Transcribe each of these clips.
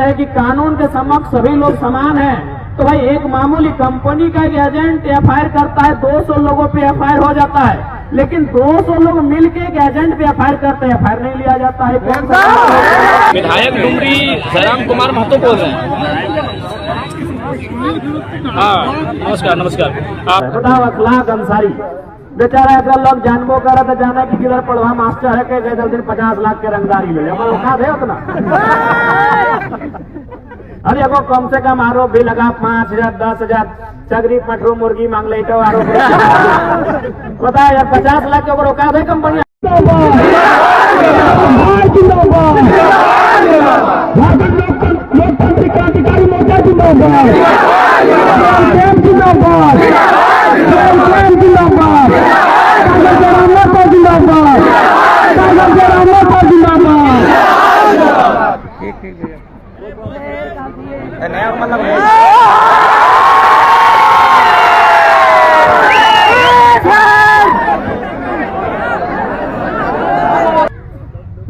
है कि कानून के समक्ष सभी लोग समान हैं, तो भाई एक मामूली कंपनी का एक एजेंट एफआईआर करता है, 200 लोगों पे एफआईआर हो जाता है, लेकिन 200 लोग मिलके एक एजेंट पे एफआईआर करते हैं, एफआईआर नहीं लिया जाता है। कौन सा विधायक डुमरी जयराम कुमार महतो बोल रहे हैं। हाँ नमस्कार नमस्कार। आप बताओ अखलाक अंसारी बेचारा अगर लोग जानबो करे तो जाना कि किधर पढ़वा मास्टर है के गए दिन 50 लाख के रंगदारी ले औकात है उतना। अरे एगो कम से कम आरोप भी लगा 5,000 10,000 चगरी पटरू मुर्गी मांग ले तो आरोप बता यार 50 लाख के ऊपर औकात है कंपनी। लोकतांत्रिक क्रांतिकारी मोर्चा जिंदाबाद, जिंदाबाद, जिंदाबाद,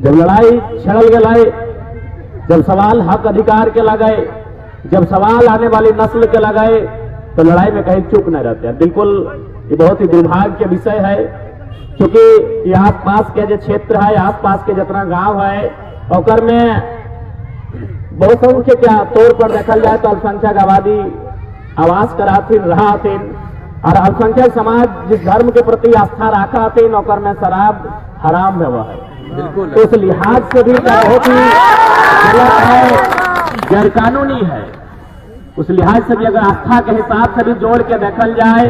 जब लड़ाई छड़ल गए, जब सवाल हक अधिकार के लगाए, जब सवाल आने वाली नस्ल के लगाए, तो लड़ाई में कहीं चुप न रहते हैं। बिल्कुल ये बहुत ही दुर्भाग्य के विषय है, क्योंकि ये आसपास के जो क्षेत्र है, आसपास के जितना गांव है, और में बहुसंख्यक के तौर पर देखा जाए तो अल्पसंख्यक आबादी आवास कराथिन रहाथिन, और अल्पसंख्यक समाज जिस धर्म के प्रति आस्था रखा थिन, और में शराब हराम व्यवहार है। बिल्कुल तो उस लिहाज से भी बहुत ही गलत है, गैर कानूनी है। उस लिहाज से भी अगर आस्था के हिसाब से भी जोड़ के देखल जाए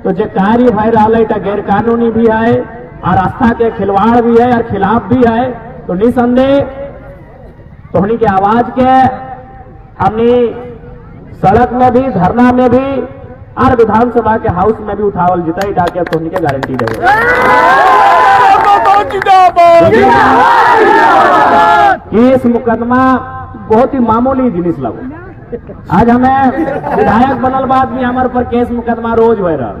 तो जो कार्य भाई रहा है गैर कानूनी भी है, और आस्था के खिलवाड़ भी है, और खिलाफ भी है। तो निसंदेह तोहनी के आवाज के हमने सड़क में भी, धरना में भी, और विधानसभा के हाउस में भी उठावल जितना डाके तोहनी के गारंटी देगा। केस मुकदमा बहुत ही मामूली जिनिस लगो। आज हमें विधायक बनल बाद भी हमारे पर केस मुकदमा रोज हो रहा,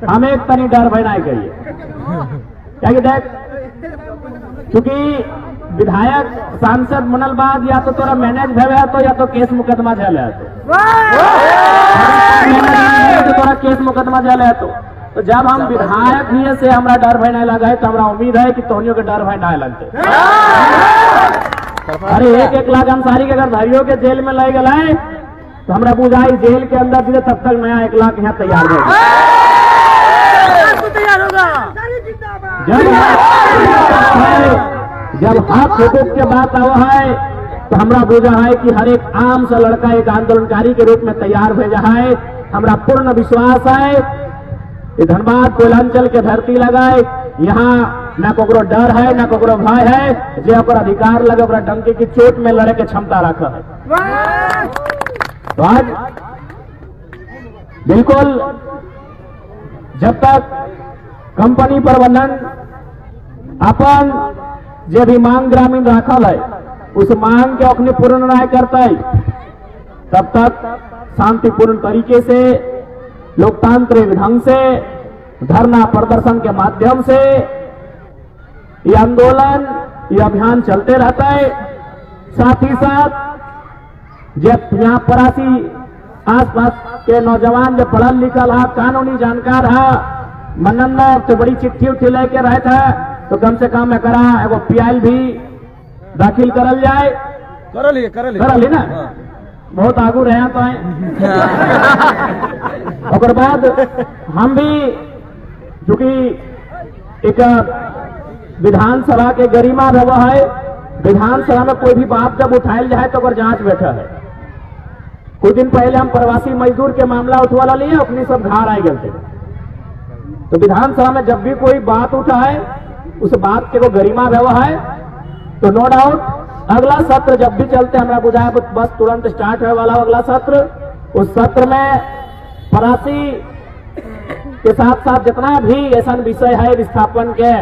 हमें एक तनी डर भय नहीं करिए, क्या कि देख चूंकि विधायक सांसद बनल बाद या तो तोरा मैनेज भे तो या तो केस मुकदमा झेले तो तोरा केस मुकदमा झेले तो जब हम विधायक ही से हमरा डर भय नहीं लगा है, तो हमरा उम्मीद है कि तोहनियों के डर भय नहीं लगते। अरे 1-1 लाख अंसारी के अगर भाइयों के जेल में ले गए तो हमरा बुझाई जेल के अंदर भी तब तक नया 1 लाख यहाँ तैयार होगा। जब हक हुकूक के बात आवा है तो हमरा बुझा है कि हर एक आम सा लड़का एक आंदोलनकारी के रूप में तैयार भेजा है। हमरा पूर्ण विश्वास है धनबाद कोयलांचल के धरती लगाए, यहाँ न कोकरो डर है न कोकरो भय है, जे ओकर अधिकार लगे ओकरा डंके की चोट में लड़े के क्षमता रखा है। तो आज बिल्कुल जब तक कंपनी प्रबंधन अपन जे भी मांग ग्रामीण रखल है उस मांग के अपने पूर्ण नहीं करता है, तब तक शांतिपूर्ण तरीके से लोकतांत्रिक ढंग से धरना प्रदर्शन के माध्यम से ये आंदोलन, ये अभियान चलते रहता है। साथ ही साथ जब यहाँ परासी आसपास के नौजवान जो पढ़ल लिखल है, कानूनी जानकार है, मनन तो बड़ी चिट्ठी उठी लेके रहे थे, तो कम से कम करा एगो पीआई भी दाखिल करल जाए। करल ना बहुत आगू रहे तो और बाद हम भी चूंकि एक विधानसभा के गरिमा रवा है, विधानसभा में कोई भी बात जब उठायल जाए तो जांच बैठा है। कुछ दिन पहले हम प्रवासी मजदूर के मामला उठवा लिए, अपनी सब घर आए गए थे। तो विधानसभा में जब भी कोई बात उठा है उस बात के वो गरिमा रवा है, तो नो डाउट अगला सत्र जब भी चलते हमारा बुझाया बस तुरंत स्टार्ट होने वाला अगला सत्र। उस सत्र में परासी के साथ साथ जितना भी ऐसा विषय है विस्थापन के,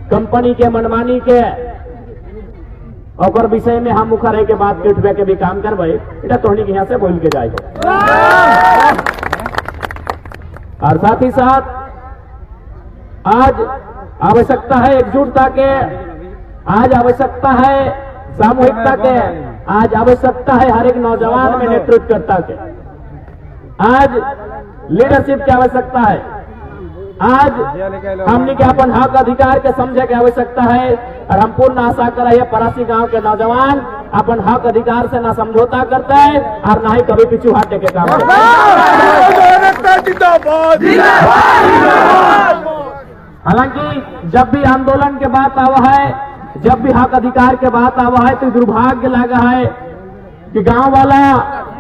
कंपनी के मनमानी के और विषय में हम मुखर के बात के उठबे के भी काम करबे, इटा तोहनी के यहाँ से बोल के जाए। और साथ ही साथ आज आवश्यकता है एकजुटता के, आज आवश्यकता है सामूहिकता के आज आवश्यकता है, हर एक नौजवान में नेतृत्वकर्ता के आज लीडरशिप की आवश्यकता है। आज हमने के अपन हक अधिकार के समझे की आवश्यकता है और हम पूर्ण आशा कर रहे परासी गांव के नौजवान अपन हक अधिकार से ना समझौता करता है और ना ही कभी पीछू हटने के काम करता है। हालांकि जब भी आंदोलन के बात आवा है, जब भी हक अधिकार के बात आवा है तो दुर्भाग्य लगा है कि गांव वाला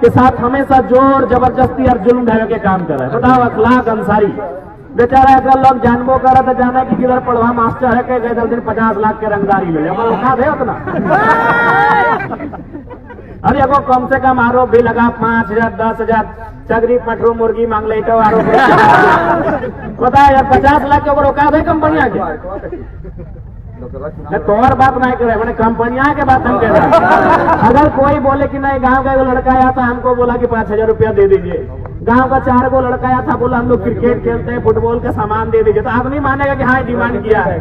के साथ हमेशा जोर जबरदस्ती और जुल्म ढावे के काम कर रहे हैं। बताओ अखलाक अंसारी बेचारा अगर लोग जानबो करा तो जाना कि किधर पढ़वा मास्टर है के दिन 50 लाख के रंगदारी ले लिया दे उतना। अरे एगो कम से कम आरोप भी लगा 5,000 10,000 चगरी पटरू मुर्गी मांग ले तो आरोप बता यार 50 लाख के ऊपर औकात है कंपनियां के तोहर बात नहीं करे मैंने कंपनियां के बात हम कह रहे हैं। अगर कोई बोले कि नहीं गांव का लड़का आया था हमको बोला कि 5,000 रुपया दे दीजिए, गांव का 4 गो लड़का आया था बोला हम लोग क्रिकेट खेलते हैं फुटबॉल का सामान दे दीजिए, तो आदमी मानेगा कि हाँ डिमांड किया है।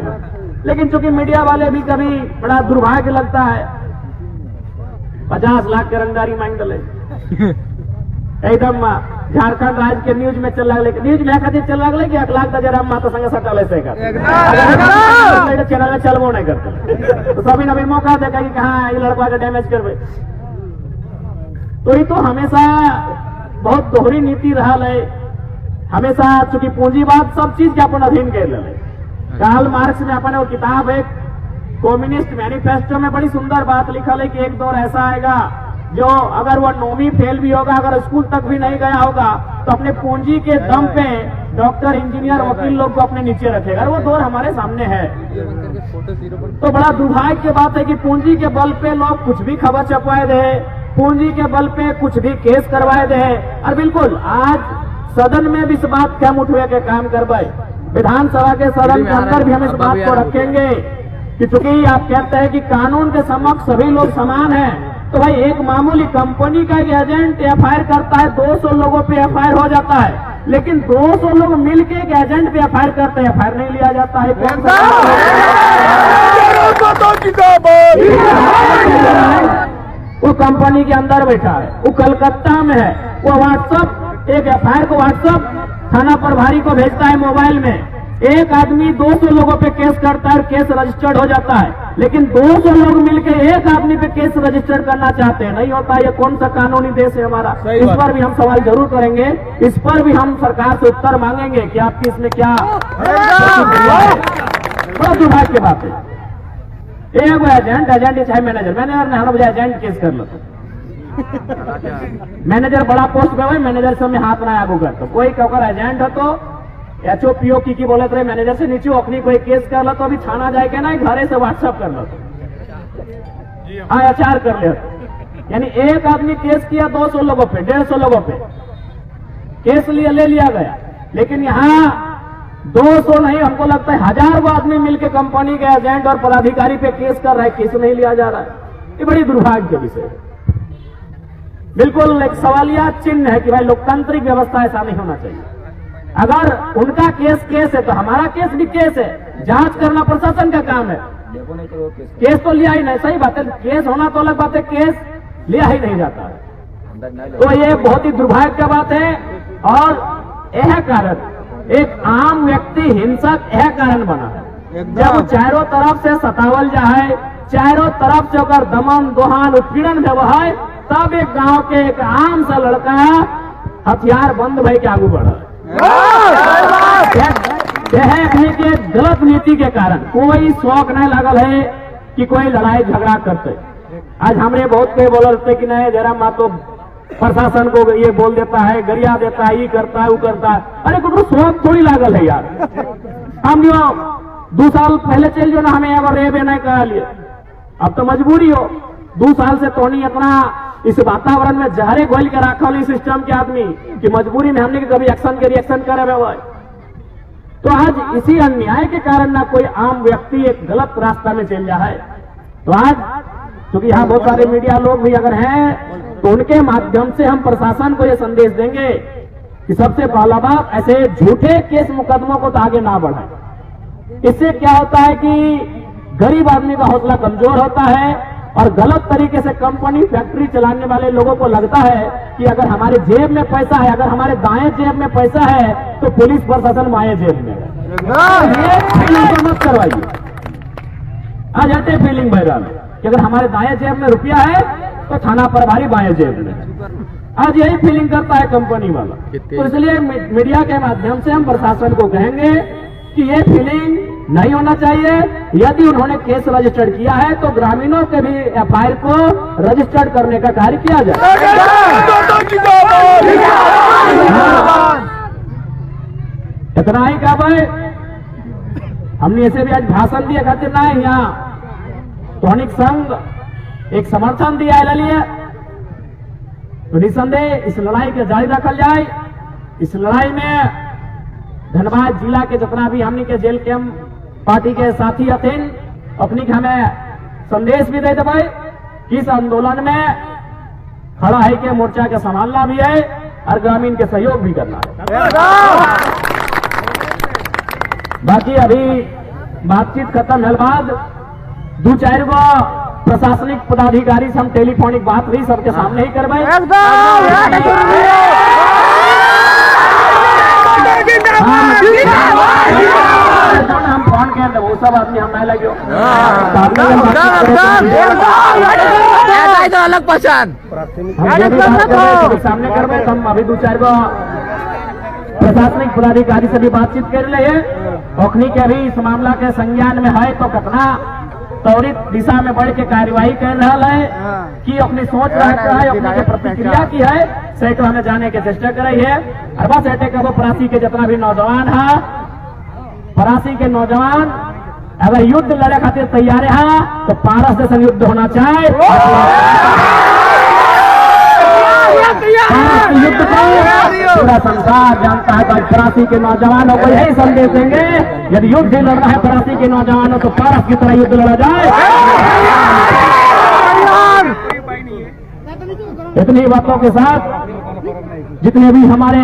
लेकिन चूंकि मीडिया वाले भी कभी बड़ा दुर्भाग्य लगता है 50 लाख के रंगदारी मांग डले एकदम झारखंड राज्य के न्यूज में चल लगे न्यूज में खातिर चल लगे कि 1 लाख जरा माता संग सटल से चैनल में चलबो नहीं करते तो सभी नवीन मौका देगा कि हाँ ये लड़का का डैमेज करवे। तो ये तो हमेशा बहुत दोहरी नीति रहा है, हमेशा चूंकि पूंजीवाद सब चीज के अपन अधीन कर ले। कार्ल मार्क्स ने अपने वो किताब एक कम्युनिस्ट मैनिफेस्टो में बड़ी सुंदर बात लिखा है कि एक दौर ऐसा आएगा जो अगर वो 9वीं फेल भी होगा, अगर स्कूल तक भी नहीं गया होगा तो अपने पूंजी के दम पे डॉक्टर इंजीनियर वकील लोग को अपने नीचे रखेगा। वो दौर हमारे सामने है। तो बड़ा दुर्भाग्य की बात है कि पूंजी के बल पे लोग कुछ भी खबर छपवाए दे, पूंजी के बल पे कुछ भी केस करवाए दे। और बिल्कुल आज सदन में भी इस बात के हम उठवे के काम करवाए, विधानसभा के सदन के अंदर भी हम इस बात को रखेंगे कि चूंकि आप कहते हैं कि कानून के समक्ष सभी लोग समान हैं, तो भाई एक मामूली कंपनी का एजेंट एफआईआर करता है 200 लोगों पे एफआईआर हो जाता है, लेकिन 200 लोग मिलके एक एजेंट पे एफआईआर करते हैं, एफआईआर नहीं लिया जाता है। वो कंपनी के अंदर बैठा है, वो कलकत्ता में है, वो व्हाट्सएप एक एफआईआर को व्हाट्सएप थाना प्रभारी को भेजता है मोबाइल में। एक आदमी 200 लोगों पे केस करता है और केस रजिस्टर्ड हो जाता है, लेकिन 200 लोग मिलकर एक आदमी पे केस रजिस्टर्ड करना चाहते हैं, नहीं होता। ये कौन सा कानूनी देश है हमारा? इस पर भी हम सवाल जरूर करेंगे, इस पर भी हम सरकार से उत्तर मांगेंगे कि आपकी इसमें क्या बड़ा दुर्भाग्य की बात है। एक एजेंट चाहे मैनेजर ने हम एजेंट केस कर लो, मैनेजर बड़ा पोस्ट पे मैनेजर से हाथ ना आगू कर, तो कोई अगर एजेंट हो तो एचओपीओ की बोले तो मैनेजर से नीचे अपनी कोई केस कर लो तो अभी थाना जाए के ना घरे से व्हाट्सएप कर लो, हाँ एचआर कर ले। यानी एक आदमी केस किया 200 लोगों पे 150 लोगों पे केस ले लिया गया, लेकिन यहाँ 200 नहीं हमको लगता है 1000 आदमी मिलकर कंपनी के एजेंट और पदाधिकारी पे केस कर रहा है, केस नहीं लिया जा रहा है। ये बड़ी दुर्भाग्य का विषय है। बिल्कुल एक सवालिया चिन्ह है कि भाई लोकतांत्रिक व्यवस्था ऐसा नहीं होना चाहिए। अगर उनका केस है तो हमारा केस भी केस है, जांच करना प्रशासन का काम है। केस तो लिया ही नहीं, सही बात है, केस होना तो अलग बात है, केस लिया ही नहीं जाता है। तो ये बहुत ही दुर्भाग्य का बात है। और यह कारण एक आम व्यक्ति हिंसक यह कारण बना है, जब चारों तरफ से सतावल जाए, चारों तरफ से अगर दमन दोहान उत्पीड़न है, तब एक गांव के एक आम सा लड़का हथियार बंद भाई के आगू बढ़ा के गलत नीति के कारण कोई शौक नहीं लगल है कि कोई लड़ाई झगड़ा करते। आज हमरे बहुत कोई बोलते कि नहीं जरा मा तो प्रशासन को ये बोल देता है, गरिया देता है, ये करता है, वो करता है। अरे कुछ शौक थोड़ी लागल है यार। हम जो 2 साल पहले चल जो ना हमें अगर रेबे नहीं करा लिए, अब तो मजबूरी हो। 2 साल से तो नहीं इतना इस वातावरण में जहरे घोल के रखा इस सिस्टम के आदमी की मजबूरी में हमने कभी एक्शन के रिएक्शन करे हुए। तो आज इसी अन्याय के कारण ना कोई आम व्यक्ति एक गलत रास्ता में चल रहा है। तो आज क्योंकि यहाँ बहुत सारे मीडिया लोग भी अगर हैं तो उनके माध्यम से हम प्रशासन को यह संदेश देंगे कि सबसे पहला बात ऐसे झूठे केस मुकदमों को तो आगे ना बढ़ाए। इससे क्या होता है कि गरीब आदमी का हौसला कमजोर होता है और गलत तरीके से कंपनी फैक्ट्री चलाने वाले लोगों को लगता है कि अगर हमारे जेब में पैसा है, अगर हमारे दाएं जेब में पैसा है तो पुलिस प्रशासन बाएं जेब में है। ये फीलिंग को मत करवाइए। आज हटे फीलिंग बहरहाल कि अगर हमारे दाएं जेब में रुपया है तो थाना प्रभारी बाएं जेब में। आज यही फीलिंग करता है कंपनी वाला। तो इसलिए मीडिया के माध्यम से हम प्रशासन को कहेंगे कि ये फीलिंग नहीं होना चाहिए। यदि उन्होंने केस रजिस्टर्ड किया है तो ग्रामीणों के भी एफआईआर को रजिस्टर्ड करने का कार्य किया जाए। इतना ही क्या भाई, हमने ऐसे भी आज भाषण दिया खातिर ना है यहाँ तोहनिक संघ एक समर्थन दिया है लिए तो निसंदेह इस लड़ाई के जारी रखल जाए। इस लड़ाई में धनबाद जिला के जितना भी हमने के जेल कैंप पार्टी के साथी हथिन अपनी हमें संदेश भी दे भाई कि इस आंदोलन में खड़ा है के मोर्चा के संभालना भी है और ग्रामीण के सहयोग भी करना है। बाकी अभी बातचीत खत्म होने बाद 2-4 गो प्रशासनिक पदाधिकारी से हम टेलीफोनिक बात भी सबके सामने ही करवाए। हम फोन के वो सब आदमी हम नहीं लगे अलग पहचान सामने करवाए। हम अभी 2-4 गो प्रशासनिक पदाधिकारी से भी बातचीत कर रहे हैं। ओखनी के भी इस मामला के संज्ञान में है तो कितना त्वरित दिशा में बढ़ के कार्यवाही कर रहा है कि अपनी सोच रखता है, अपनी के प्रतिक्रिया की है सैकड़ा में जाने की चेष्टा कर रही है। और बस ऐसे का वो परासी के जितना भी नौजवान है, परासी के नौजवान अगर युद्ध लड़े खातिर तैयार है तो पारस जैसा युद्ध होना चाहिए। युद्ध को पूरा संसार जानता है। तो परासी के नौजवानों को यही संदेश देंगे, यदि युद्ध लड़ना है परासी के नौजवानों तो पारस की तरह युद्ध लड़ा जाए। इतनी बातों के साथ जितने भी हमारे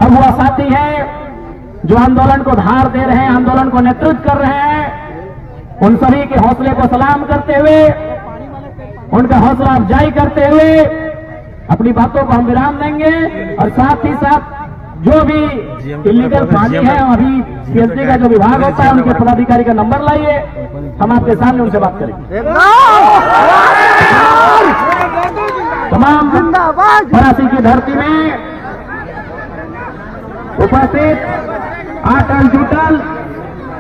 अगुआ साथी हैं जो आंदोलन को धार दे रहे हैं, आंदोलन को नेतृत्व कर रहे हैं, उन सभी के हौसले को सलाम करते हुए, उनका हौसला अफजाई करते हुए अपनी बातों को हम विराम देंगे। और साथ ही साथ जो भी इलीगल पानी है, अभी पीएचडी का जो विभाग होता है उनके पदाधिकारी का नंबर लाइए, हम आपके सामने उनसे बात करेंगे। तमाम परासी की धरती में उपस्थित आटल जुटल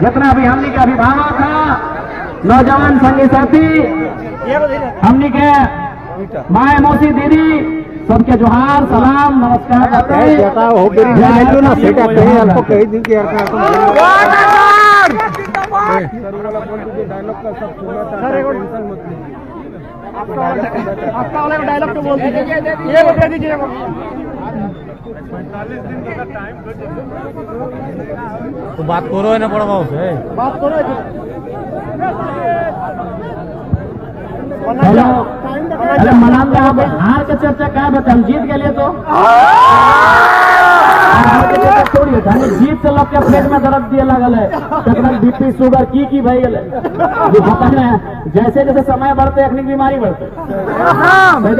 जितना भी हमनी के अभिभावक था, नौजवान संगी साथी, हमनी के माए मौसी दीदी, सबके जोहार सलाम नमस्कार करते हैं। डायलॉग तो बोल दीजिए, ये बता दीजिए। तो बात करो है ना बड़ा भाव से बात करो। अरे मनांदा हार के चर्चा क्या बता, हम जीत गए तो छोड़िए, जीत से लोग के पेट में दर्द दिए लगल है, बीपी शुगर की भाई गए जैसे जैसे समय बढ़ते अखनी बीमारी बढ़ते।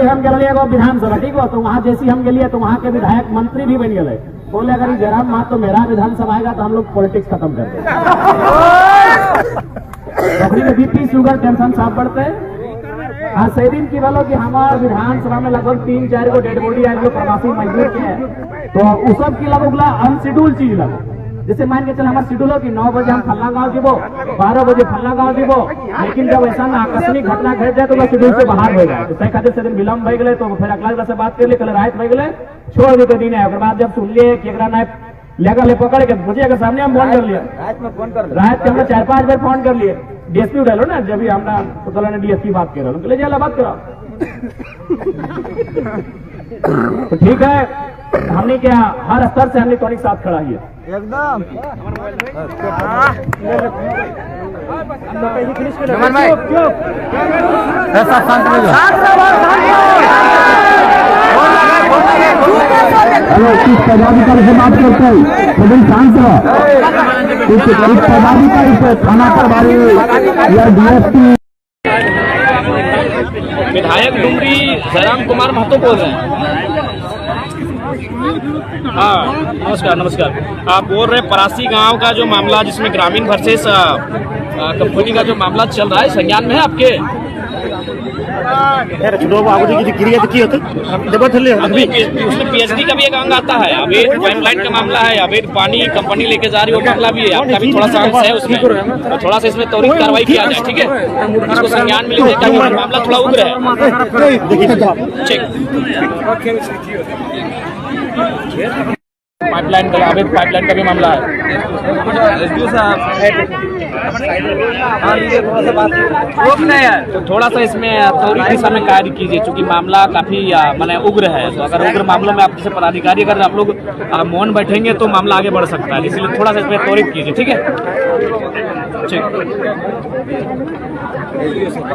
हम गए विधानसभा ठीक हो तो वहाँ जैसी हम गए तो वहाँ के विधायक मंत्री भी बन गए। बोले अगर जयराम माँ तो मेरा विधानसभा आएगा तो हम लोग पॉलिटिक्स खत्म कर देंगे। अखनी में बीपी शुगर टेंशन सब बढ़ते। आज सही दिन की वालों की हमारे विधानसभा में लगभग 3-4 को डेड बॉडी आई जो प्रवासी मजदूर के हैं, तो उस सब की लगभग अनशेड्यूल चीज लगो। जैसे मान के चल हमारे शेड्यूल हो कि 9 बजे हम फल्ला गाँव जीवो, 12 बजे फल्ला गाँव जीवो, लेकिन जब ऐसा ना आकस्मिक घटना घट जाए तो वह शेड्यूल से बाहर हो जाए। तो सही खातिर से दिन विलम्ब हो गए तो फिर अगला से बात कर लिए, कल रात हो गए छोड़ दी दिन है। बाद जब सुन लिए कि लेगा ले पकड़ के मुझे अगर सामने हम फोन कर लिया, रात के हमने 4-5 बार फोन कर लिए। डीएसपी उठा लो ना, जब भी हमारा पुतला ने डीएसपी बात कर रहा ले जाला बात करो। तो ठीक है, हमने क्या हर स्तर से हमने टॉनिक साथ खड़ा है एकदम। हेलो, किस पदाधिकारी से बात करते हैं? शांत रहो। इस पदाधिकारी से थाना प्रभारी या डीएसपी विधायक डुमरी जयराम कुमार महतो बोल रहे हैं। हाँ, नमस्कार नमस्कार। आप बोल रहे परासी गांव का जो मामला, जिसमें ग्रामीण वर्सेस कंपनी का जो मामला चल रहा है, संज्ञान में है आपके? उसमें पीएचडी का भी एक अंग आता है। अभी पाइपलाइन का मामला है, अभी पानी कंपनी लेके जा रही है, वो मामला भी है। आपका भी थोड़ा सा अंश है उसमें, तो थोड़ा सा इसमें त्वरित कार्रवाई किया जाए, ठीक है? इसको संज्ञान में लीजिए, ताकि मामला थोड़ा उग्र है। ठीक। पाइपलाइन का, अभी पाइपलाइन का भी मामला है। तो थोड़ा सा इसमें त्वरित दिशा में कार्य कीजिए, क्योंकि मामला काफी माने उग्र है। तो अगर उग्र मामलों में आप जैसे पदाधिकारी, अगर आप लोग मौन बैठेंगे तो मामला आगे बढ़ सकता है, इसलिए थोड़ा सा इसमें त्वरित कीजिए, ठीक है? ठीक।